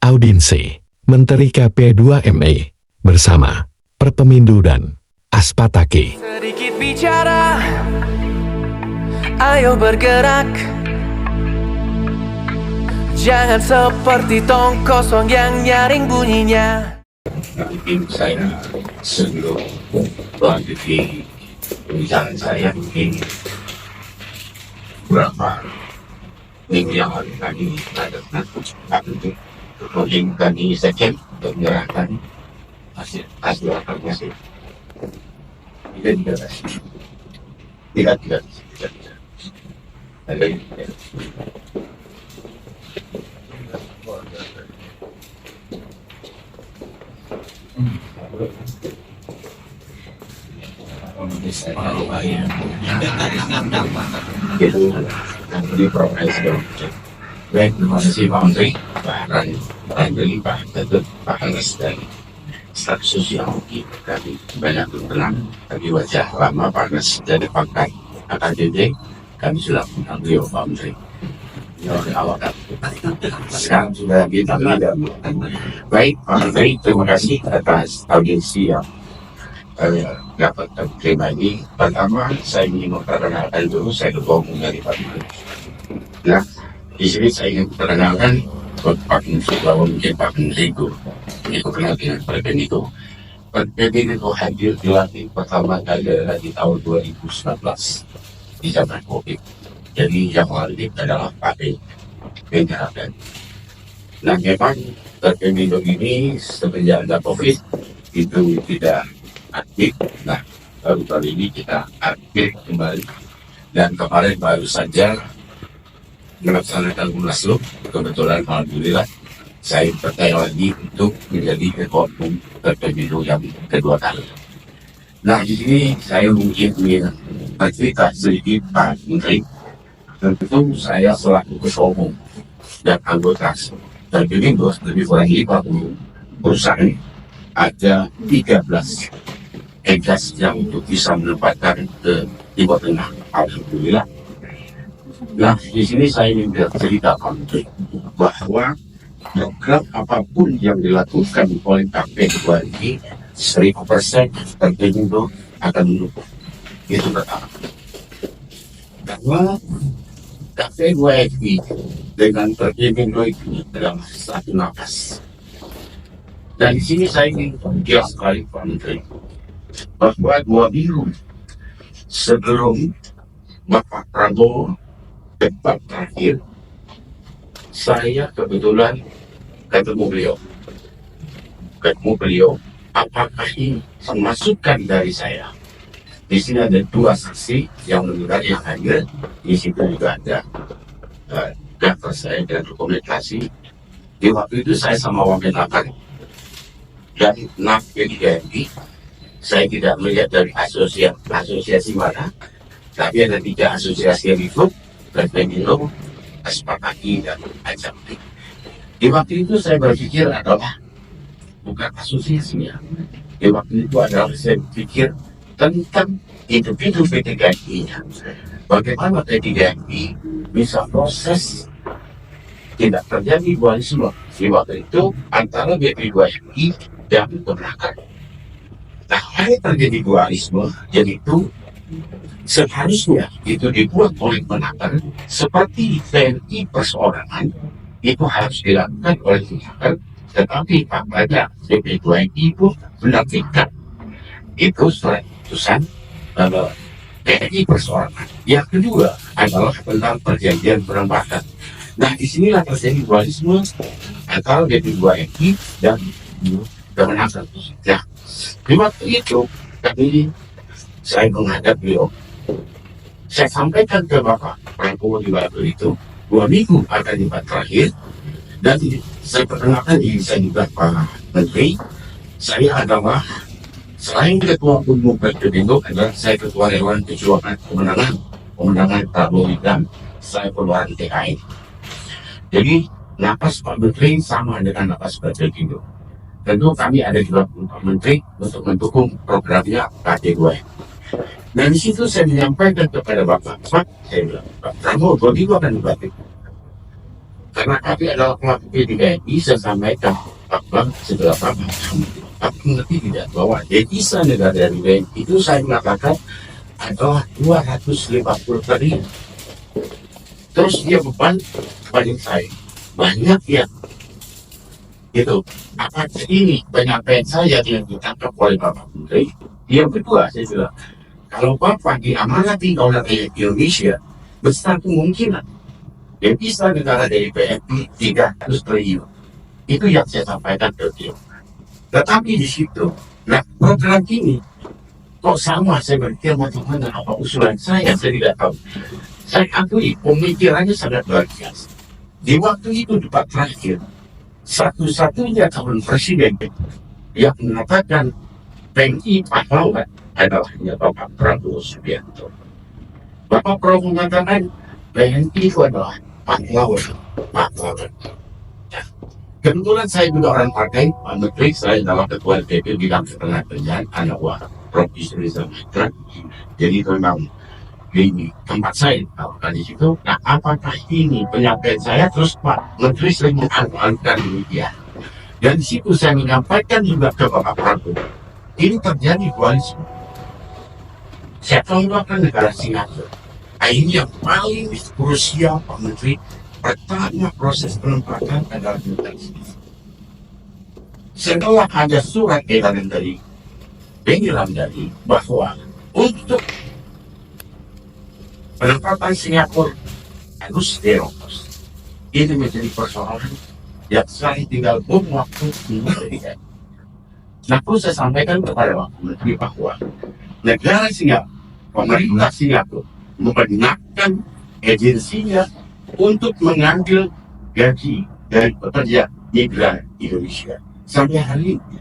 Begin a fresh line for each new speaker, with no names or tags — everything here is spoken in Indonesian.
Audiensi Menteri KP2ME bersama Perpemindo dan Aspataki.
Sedikit bicara, ayo bergerak. Jangan seperti tong kosong yang nyaring bunyinya.
Mungkin saya sebelum melanjuti pembicaraan saya mungkin berapa minggu yang lalu tadi ada untuk closing tadi second untuk menyerahkan hasil aplikasi tidak ada ini. Itu di progres dong. Baik, terima kasih Pak Menteri, Pak Rani, Pak Tetep, Pak Anas dan staf sosial kami banyak berkenan tapi wajah lama Pak Anas dari pangkat AKDD kami sudah mengambil Pak Menteri. Sekarang sudah kita tidak. Baik Pak Menteri, terima kasih atas audiensi yang dapat terima ini. Pertama, saya ingin memperkenalkan dulu, saya ketua umum dari Pak Menteri. Nah, di sini saya ingin memperkenalkan Pak Menteri bahwa mungkin Pak Menteri itu kenal dengan Perpemindo. Perpemindo itu hadir dilatih pertama kali adalah di tahun 2019 di zaman COVID. Jadi yang wajib adalah pakai penjarakan. Nah memang Perpemindo ini semenjak ada COVID itu tidak aktif. Nah baru kali ini kita aktif kembali dan kemarin baru saja melaksanakan munaslup. Kebetulan alhamdulillah saya percaya lagi untuk menjadi ketua umum Perpemindo yang kedua kali. Nah di sini saya mungkin ingin bercerita sedikit Pak Menteri. Tentu saya selaku ketua umum dan anggota Perpemindo lebih kurang 50 perusahaan, ada 13 egas yang untuk bisa menempatkan ke Timur Tengah. Alhamdulillah. Nah di sini saya ingin bercerita Pak Menteri bahwa program apapun yang dilakukan oleh KP2 ini 100% Perpemindo akan mendukung. Itu pertama. Bahwa KP2 dengan Perpemindo ini adalah satu nafas. Dan di sini saya ingin jelas sekali Pak Menteri bahwa 2 minggu sebelum Bapak Prabowo debat terakhir, saya kebetulan ketemu beliau. Apakah ini masukan dari saya? Di sini ada 2 saksi yang mendengar yang hadir. Di situ juga ada daftar saya dan dokumentasi. Di waktu itu saya sama wakil nakar dan NAF PDIP. Saya tidak melihat dari asosiasi mana, tapi ada 3 asosiasi yang ikut, Perpemindo, Aspataki dan Ajamti. Di waktu itu saya berpikir adalah bukan asosiasinya. Di waktu itu adalah saya berpikir tentang individu P3GI-nya. Bagaimana P3GI bisa proses tidak terjadi dualisme di waktu itu antara BP2MI dan Pernaker. Nah, hari terjadi dualisme, jadi itu seharusnya itu dibuat oleh Pernaker seperti TNI perseorangan, itu harus dilakukan oleh Pernaker, tetapi faktanya BP2MI itu menerbitkan itu surat keputusan TNI perseorangan. Yang kedua adalah tentang perjanjian penembakan. Nah, disinilah terjadi dualisme antara BP2MI dan Pernaker. Nah, di waktu itu saya menghadap beliau. Saya sampaikan ke Bapak Prabowo di waktu itu 2 minggu akan debat terakhir, dan saya perkenalkan diri saya juga Pak Menteri. Saya adalah selain ketua umum Perpemindo adalah saya ketua Dewan Perjuangan Pemenangan Prabowo dan saya keluar di TKI. Jadi napas Pak Menteri sama dengan napas Perpemindo. Tentu kami ada juga Pak Menteri untuk mendukung programnya KP2. Dan di situ saya menyampaikan kepada Bapak, saya bilang, Pak Prabowo, 2 minggu akan debat. karena kami adalah pelaku PDKMI, saya sampaikan bahwa setelah kami mengerti tidak bahwa devisa negara dari BNI itu saya mengatakan adalah 250 triliun. Terus dia beban kepada saya banyak ya itu. Apa ini penyampaian saya yang ditangkap oleh Bapak Menteri? Yang kedua saya bilang, kalau Bapak diamanati oleh rakyat Indonesia, besar kemungkinan devisa negara dari BNI 300 triliun. Itu yang saya sampaikan ke beliau. Tetapi di situ, nah program ini kok sama, saya berpikir bagaimana apa usulan saya tidak tahu. Saya akui pemikirannya sangat luar biasa. Di waktu itu debat terakhir, satu-satunya calon presiden yang mengatakan PNI pahlawan adalah Bapak Prabowo Subianto. Bapak Prabowo mengatakan PNI itu adalah pahlawan. Kebetulan saya juga orang partai, Pak Menteri, saya adalah ketua DPP bidang ketenagakerjaan anak buah Prof. Yusril Iza Mahendra. Jadi memang di tempat saya tawarkan di situ. Nah, apakah ini penyampaian saya? Terus Pak Menteri sering menganukan demikian. Dan di situ saya menyampaikan juga ke Bapak Prabowo, ini terjadi koalisi. Saya contohkan negara Singapura. Nah, ini yang paling krusial Pak Menteri. Pertama proses penempatan adalah deteksi. Setelah ada surat edaran dari Benny Ramdhani bahwa untuk penempatan Singapura harus dirokos. Ini menjadi persoalan yang saya tinggal waktu memberikan. Nah, perlu saya sampaikan kepada Bapak Menteri bahwa negara Singapura, pemerintah Singapura membenarkan agensinya untuk mengambil gaji dari pekerja migran Indonesia. Sampai hari ini